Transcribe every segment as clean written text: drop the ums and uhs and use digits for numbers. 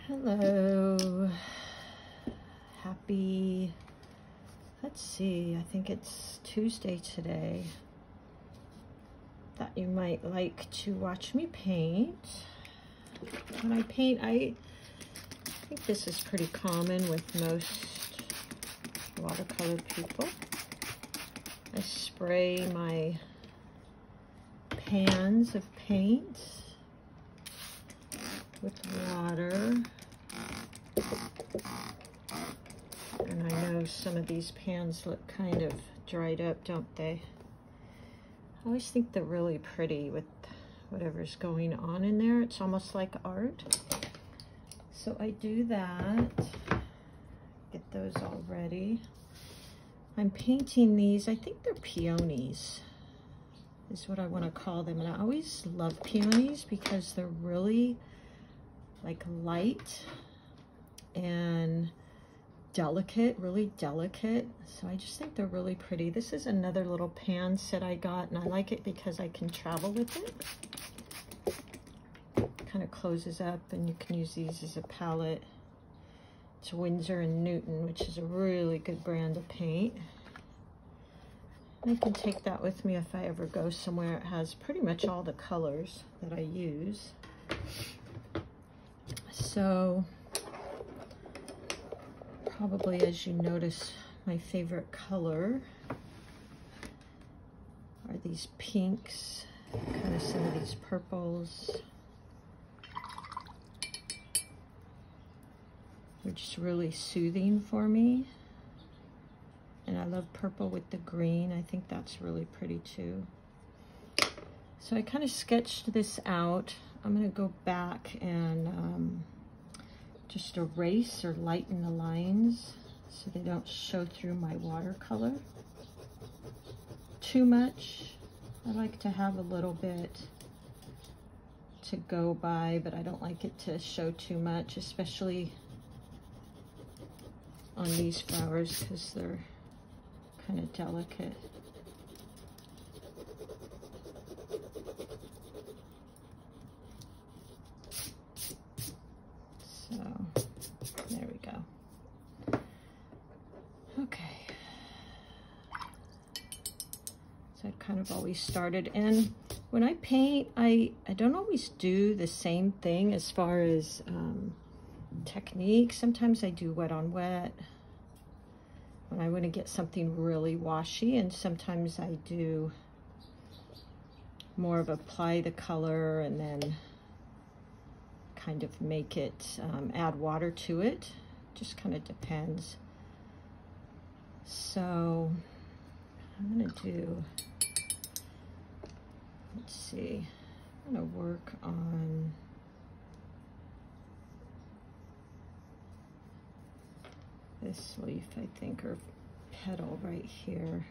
Hello. Happy, let's see, I think it's Tuesday today. Thought you might like to watch me paint. When I paint, I think this is pretty common with most watercolor people. I spray my pans of paint with water. And I know some of these pans look kind of dried up, don't they? I always think they're really pretty with whatever's going on in there. It's almost like art. So I do that, get those all ready. I'm painting these, I think they're peonies, is what I want to call them. And I always love peonies because they're really like light and delicate, really delicate. So I just think they're really pretty. This is another little pan set I got, and I like it because I can travel with it. Kind of closes up, and you can use these as a palette. It's Winsor & Newton, which is a really good brand of paint. I can take that with me if I ever go somewhere. It has pretty much all the colors that I use. So probably, as you notice, my favorite color are these pinks, kind of some of these purples. They're just really soothing for me. And I love purple with the green. I think that's really pretty too. So I kind of sketched this out. I'm going to go back and just erase or lighten the lines so they don't show through my watercolor too much. I like to have a little bit to go by, but I don't like it to show too much, especially on these flowers because they're kind of delicate. There we go. Okay. So I kind of always started, and when I paint, I don't always do the same thing as far as technique. Sometimes I do wet on wet when I want to get something really washy, and sometimes I do more of apply the color and then kind of make it, add water to it. Just kind of depends. So I'm gonna do, let's see, I'm gonna work on this leaf, I think, or petal right here.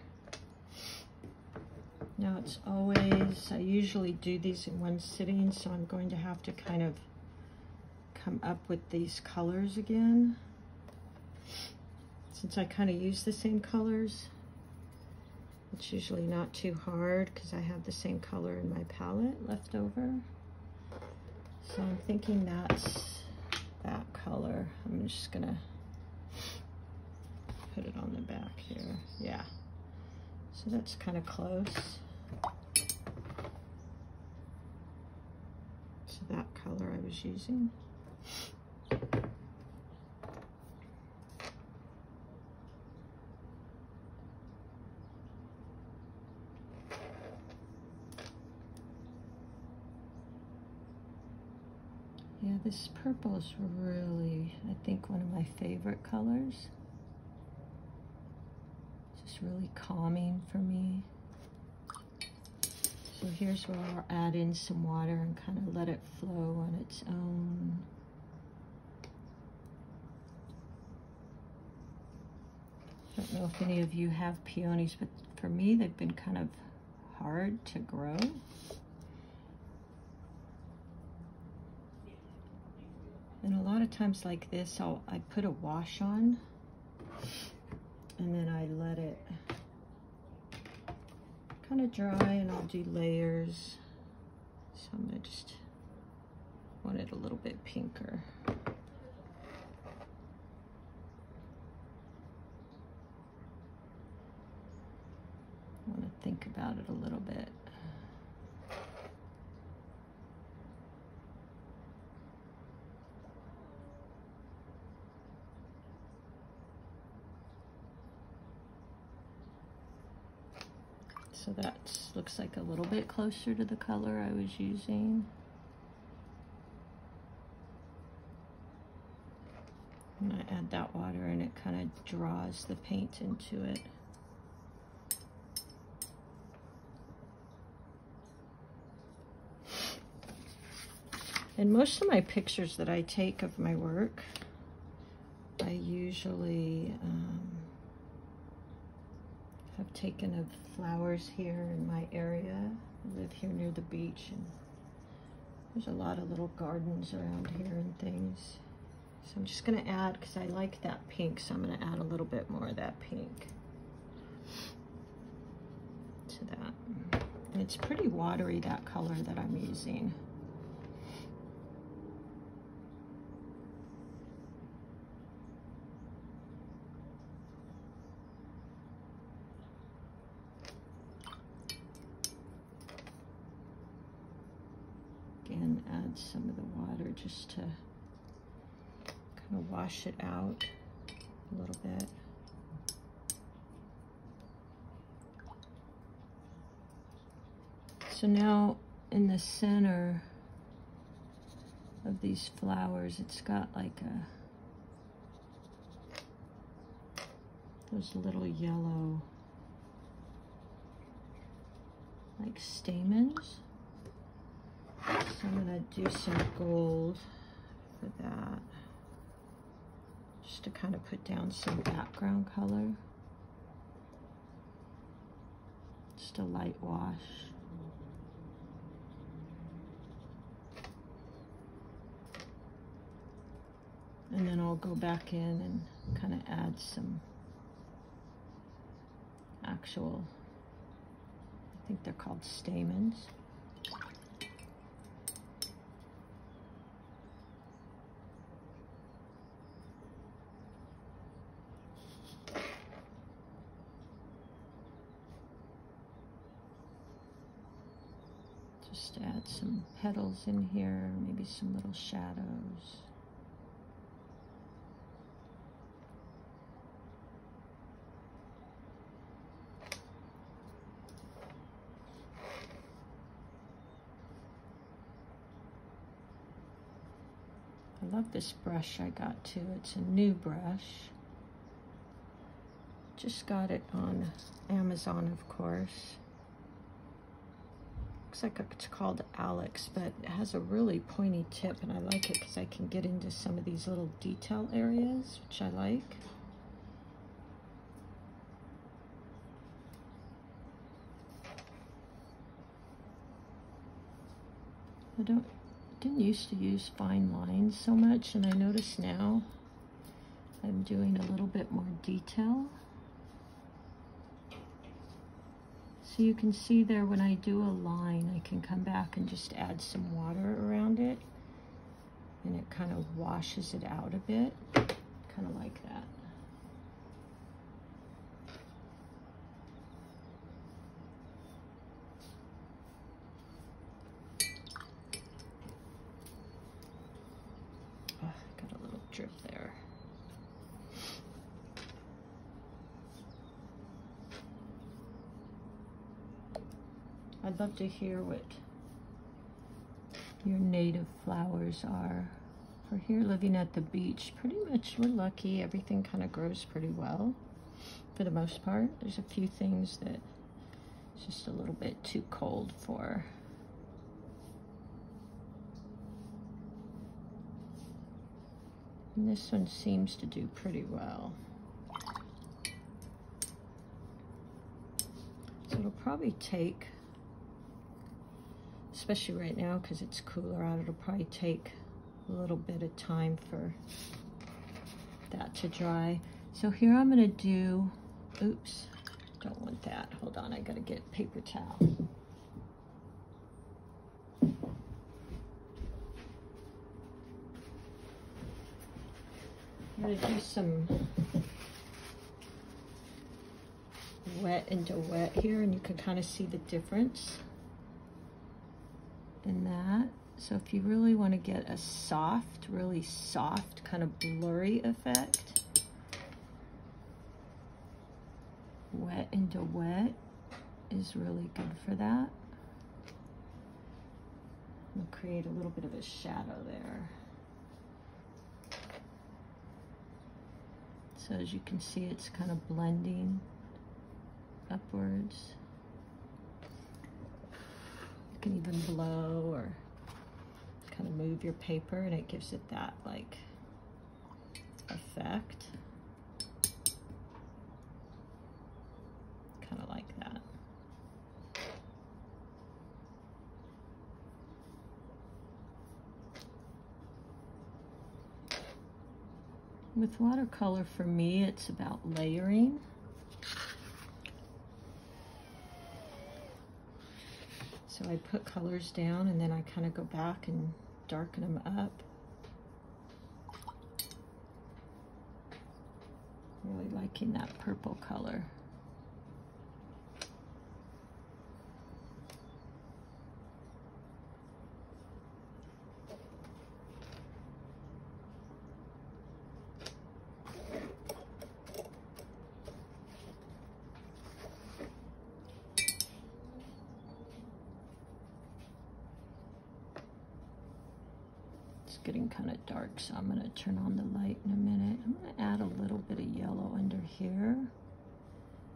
Now it's always, I usually do these in one sitting, so I'm going to have to kind of come up with these colors again. Since I kind of use the same colors, it's usually not too hard because I have the same color in my palette left over. So I'm thinking that's that color. I'm just gonna put it on the back here. Yeah, so that's kind of close to that color I was using. Yeah, this purple is really, I think, one of my favorite colors. It's just really calming for me. So here's where I'll add in some water and kind of let it flow on its own. I don't know if any of you have peonies, but for me, they've been kind of hard to grow. And a lot of times like this, I put a wash on, and then I let it kind of dry, and I'll do layers. So I'm gonna just want it a little bit pinker. I want to think about it a little bit. So that looks like a little bit closer to the color I was using. I'm going to add that water and it kind of draws the paint into it. And most of my pictures that I take of my work, I usually have taken of flowers here in my area. I live here near the beach, and there's a lot of little gardens around here and things. So I'm just gonna add, because I like that pink, so I'm gonna add a little bit more of that pink to that. And it's pretty watery, that color that I'm using. Again, add some of the water just to kind of wash it out a little bit. So now in the center of these flowers, it's got like those little yellow like stamens. So I'm gonna do some gold for that, just to kind of put down some background color. Just a light wash. And then I'll go back in and kind of add some actual, I think they're called stamens. Just add some petals in here, maybe some little shadows. I love this brush I got too. It's a new brush. Just got it on Amazon, of course. Looks like it's called Alex, but it has a really pointy tip, and I like it because I can get into some of these little detail areas, which I like. I didn't used to use fine lines so much, and I notice now I'm doing a little bit more detail. So you can see there when I do a line, I can come back and just add some water around it, and it kind of washes it out a bit, kind of like that. Oh, got a little drip there. I'd love to hear what your native flowers are. We're here living at the beach. Pretty much we're lucky. Everything kind of grows pretty well for the most part. There's a few things that it's just a little bit too cold for. And this one seems to do pretty well. So it'll probably take, especially right now because it's cooler out, it'll probably take a little bit of time for that to dry. So here I'm gonna do, oops, don't want that. Hold on, I gotta get paper towel. I'm going to do some wet into wet here, and you can kind of see the difference in that. So if you really want to get a soft, really soft, kind of blurry effect, wet into wet is really good for that. We'll create a little bit of a shadow there. So as you can see, it's kind of blending upwards. You can even blow or kind of move your paper, and it gives it that like effect. Kind of like that. With watercolor, for me, it's about layering. So I put colors down and then I kind of go back and darken them up. Really liking that purple color. Getting kind of dark, so I'm going to turn on the light in a minute. I'm going to add a little bit of yellow under here.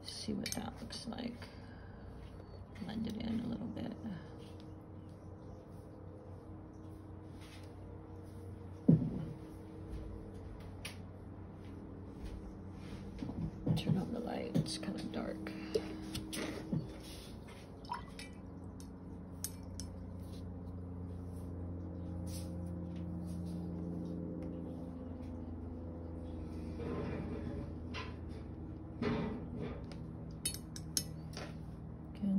See what that looks like. Blend it in a little bit. Turn on the light, it's kind of dark.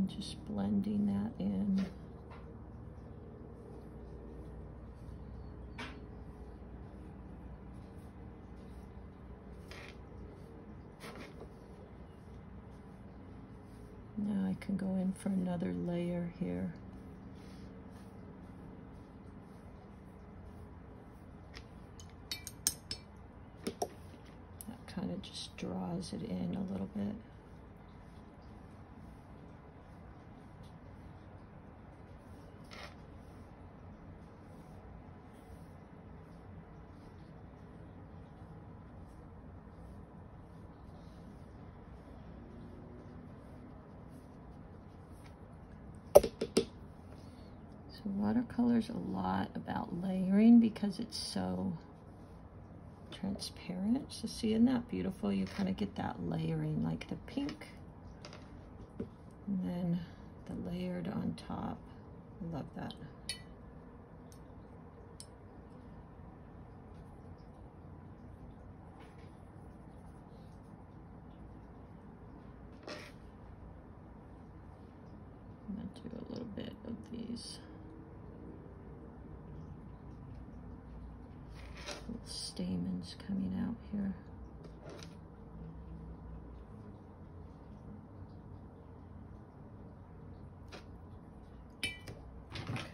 Just blending that in. Now I can go in for another layer here. That kind of just draws it in a little bit. Watercolor's a lot about layering because it's so transparent. So see, isn't that beautiful? You kind of get that layering, like the pink and then the layered on top. I love that. I'm going to do a little bit of these little stamens coming out here.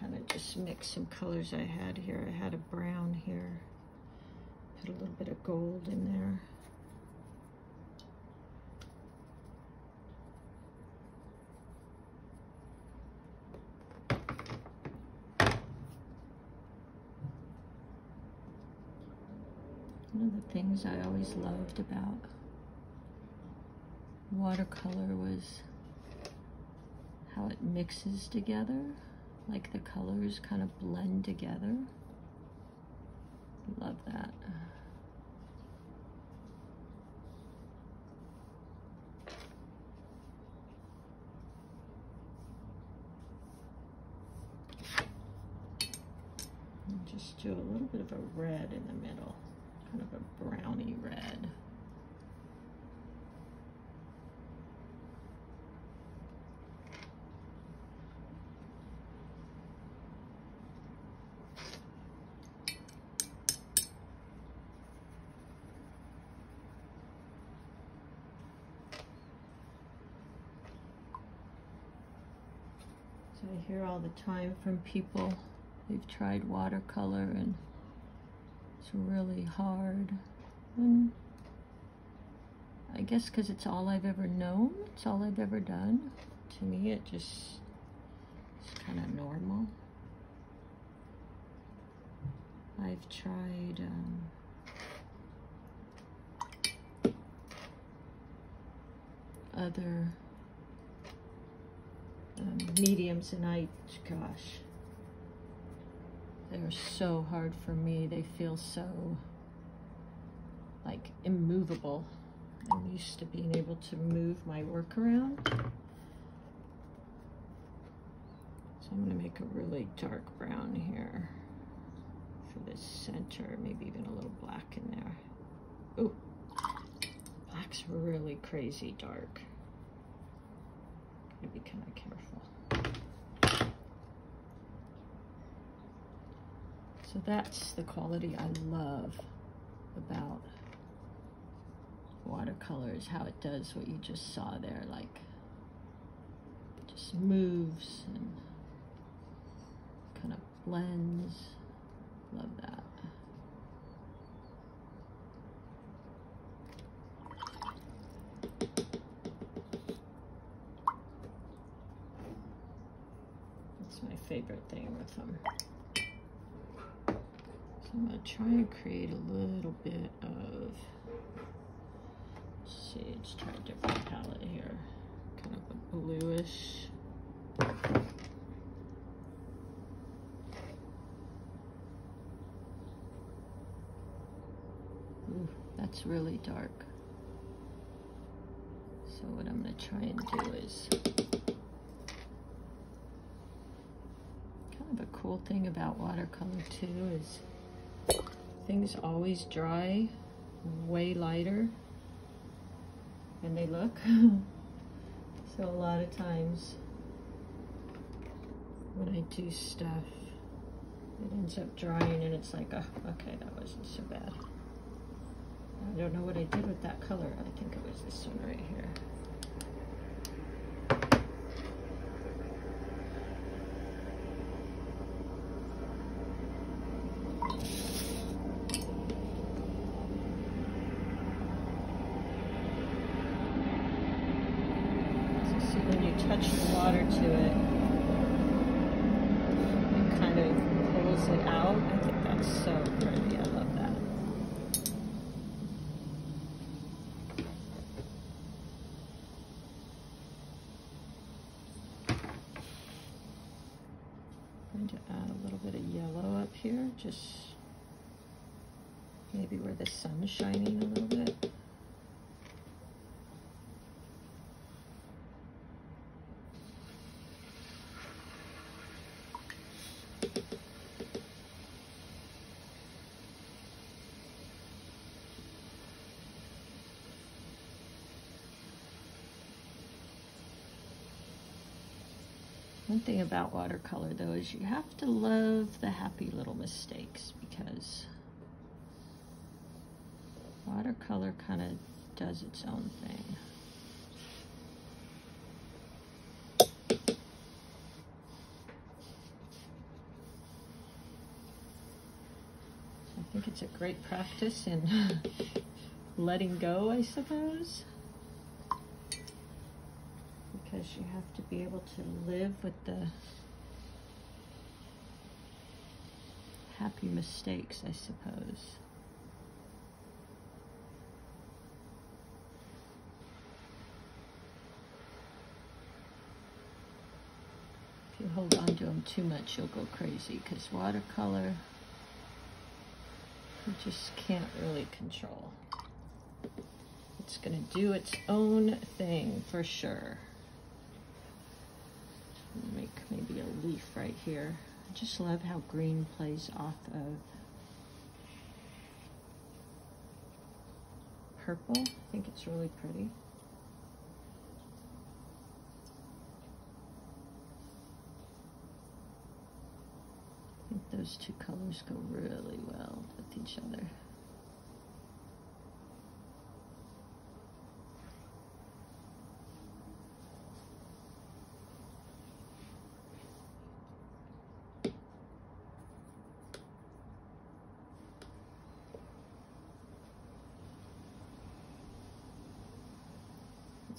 Kind of just mix some colors I had here. I had a brown here. Put a little bit of gold in there. One of the things I always loved about watercolor was how it mixes together, like the colors kind of blend together. Love that. And just do a little bit of a red in the middle. Kind of a browny red. I hear all the time from people, they've tried watercolor and it's really hard. And I guess because it's all I've ever known, it's all I've ever done. To me, it just is kind of normal. I've tried other mediums, and gosh, they're so hard for me. They feel so like immovable. I'm used to being able to move my work around. So I'm gonna make a really dark brown here for this center, maybe even a little black in there. Ooh, black's really crazy dark. Gotta be kind of careful. So that's the quality I love about watercolors, how it does what you just saw there, like just moves and kind of blends. Love that. That's my favorite thing with them. So I'm going to try and create a little bit of, let's see, let's try a different palette here. Kind of a bluish. Ooh, that's really dark. So what I'm going to try and do is, kind of a cool thing about watercolor too is things always dry way lighter than they look. So a lot of times when I do stuff, it ends up drying and it's like, oh, okay, that wasn't so bad. I don't know what I did with that color. I think it was this one right here. So see, when you touch the water to it, it kind of pulls it out. I think that's so pretty. I love that. I'm going to add a little bit of yellow up here, just maybe where the sun's shining a little bit. One thing about watercolor though is you have to love the happy little mistakes, because watercolor kind of does its own thing. I think it's a great practice in letting go, I suppose. Because you have to be able to live with the happy mistakes, I suppose. If you hold on to them too much, you'll go crazy, because watercolor, you just can't really control. It's going to do its own thing for sure. Make maybe a leaf right here. I just love how green plays off of purple. I think it's really pretty. I think those two colors go really well with each other.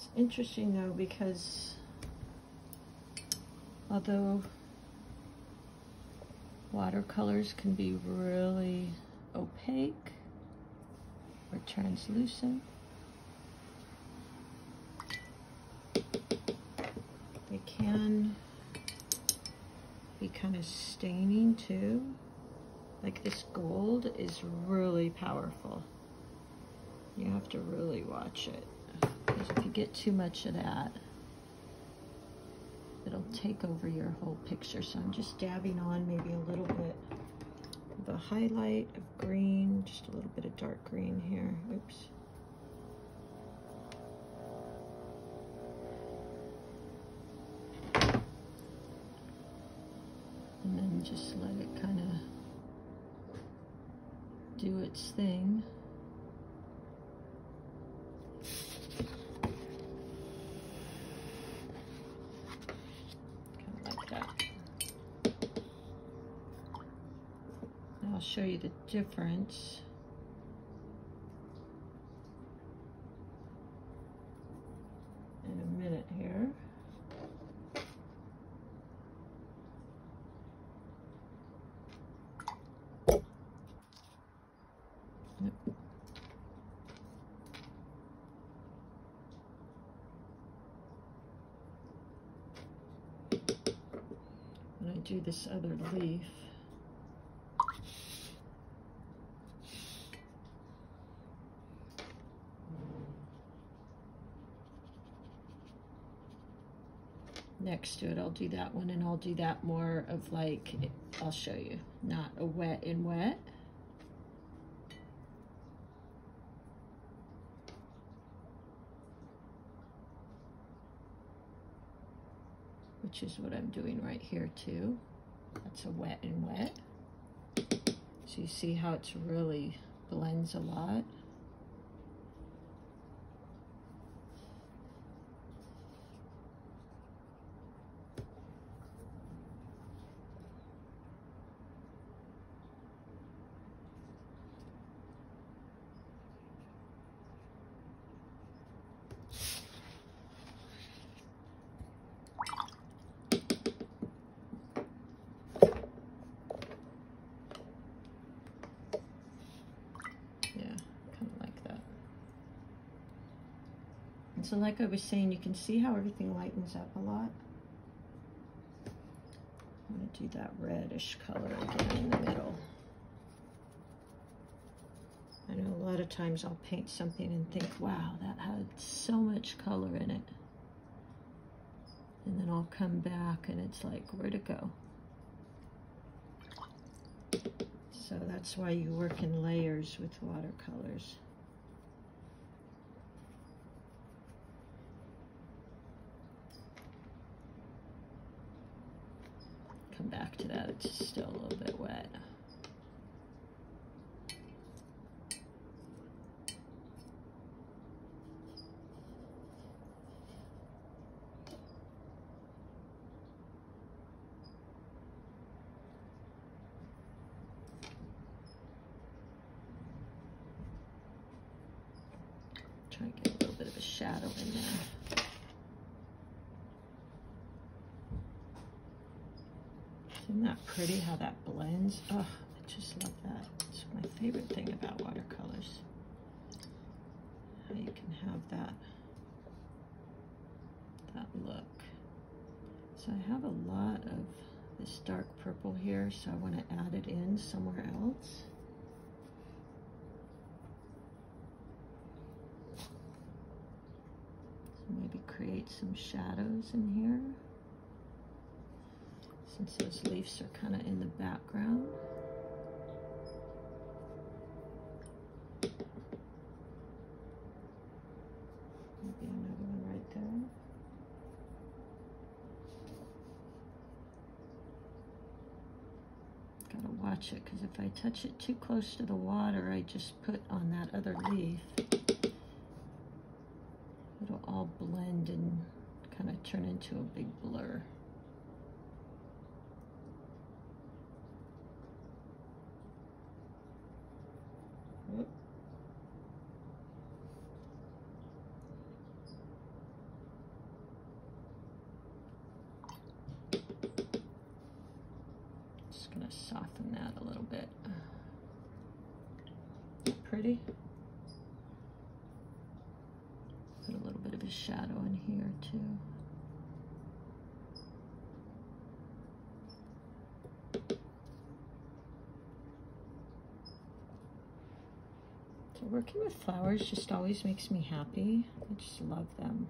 It's interesting though, because although watercolors can be really opaque or translucent, they can be kind of staining too. Like this gold is really powerful. You have to really watch it, because if you get too much of that, it'll take over your whole picture. So I'm just dabbing on maybe a little bit of a highlight of green, just a little bit of dark green here. Oops. And then just let it kind of do its thing. I'll show you the difference. In a minute here. When I do this other leaf, next to it, I'll do that one, and I'll do that more of like, I'll show you, not a wet and wet. Which is what I'm doing right here too. That's a wet and wet. So you see how it's really blends a lot. So like I was saying, you can see how everything lightens up a lot. I'm going to do that reddish color again in the middle. I know a lot of times I'll paint something and think, wow, that had so much color in it. And then I'll come back and it's like, where'd it go? So that's why you work in layers with watercolors. Come back to that, it's still a little bit wet. Try to get a little bit of a shadow in there. Isn't that pretty how that blends? Oh, I just love that. It's my favorite thing about watercolors. How you can have that look. So I have a lot of this dark purple here, so I want to add it in somewhere else. So maybe create some shadows in here, since those leaves are kind of in the background. Maybe another one right there. Gotta watch it, because if I touch it too close to the water I just put on that other leaf, it'll all blend and kind of turn into a big blur. Pretty. Put a little bit of a shadow in here too. So working with flowers just always makes me happy. I just love them.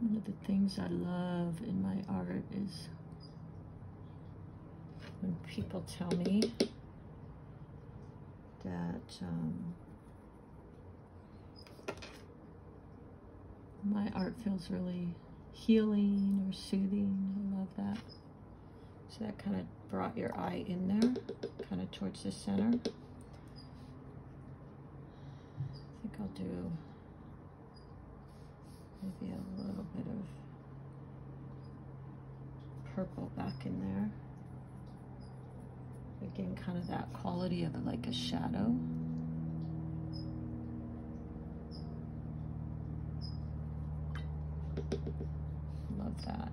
One of the things I love in my art is when people tell me that my art feels really healing or soothing. I love that. So that kind of brought your eye in there, kind of towards the center. I think I'll do maybe a little bit of purple back in there. Again, kind of that quality of like a shadow. Love that.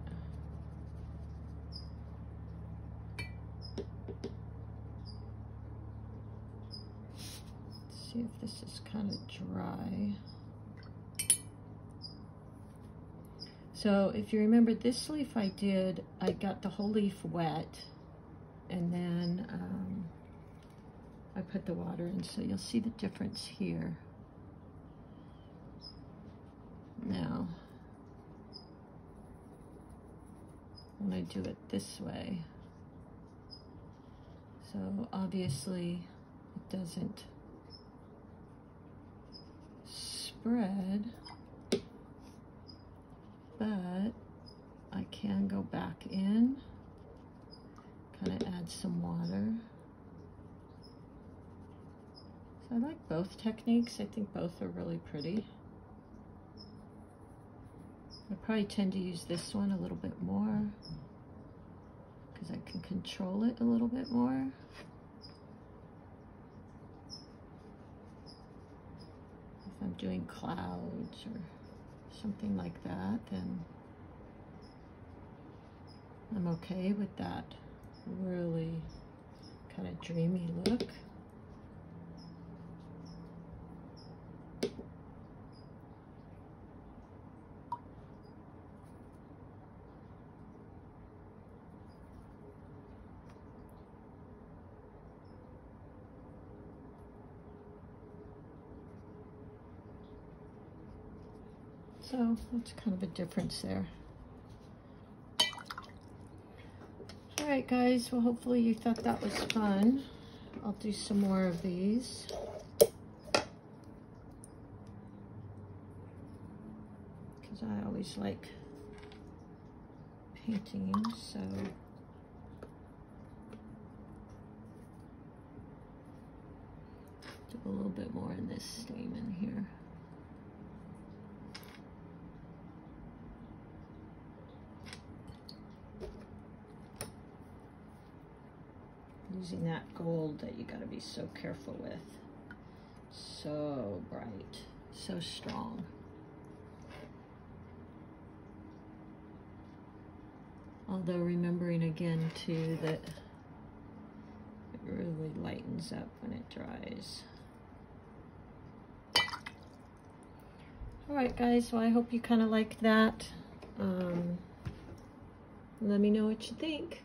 Let's see if this is kind of dry. So if you remember this leaf I got the whole leaf wet, and then I put the water in, so you'll see the difference here. Now, when I do it this way, so obviously it doesn't spread, but I can go back in, kind of add some water. So I like both techniques. I think both are really pretty. I probably tend to use this one a little bit more because I can control it a little bit more. If I'm doing clouds or something like that, then I'm okay with that really kind of dreamy look. So that's kind of a difference there. All right, guys, well, hopefully you thought that was fun. I'll do some more of these. Because I always like painting, so. Do a little bit more in this stamen here. Using that gold that you got to be so careful with. So bright, so strong. Although remembering again too that it really lightens up when it dries. All right, guys, well, I hope you kind of like that. Let me know what you think.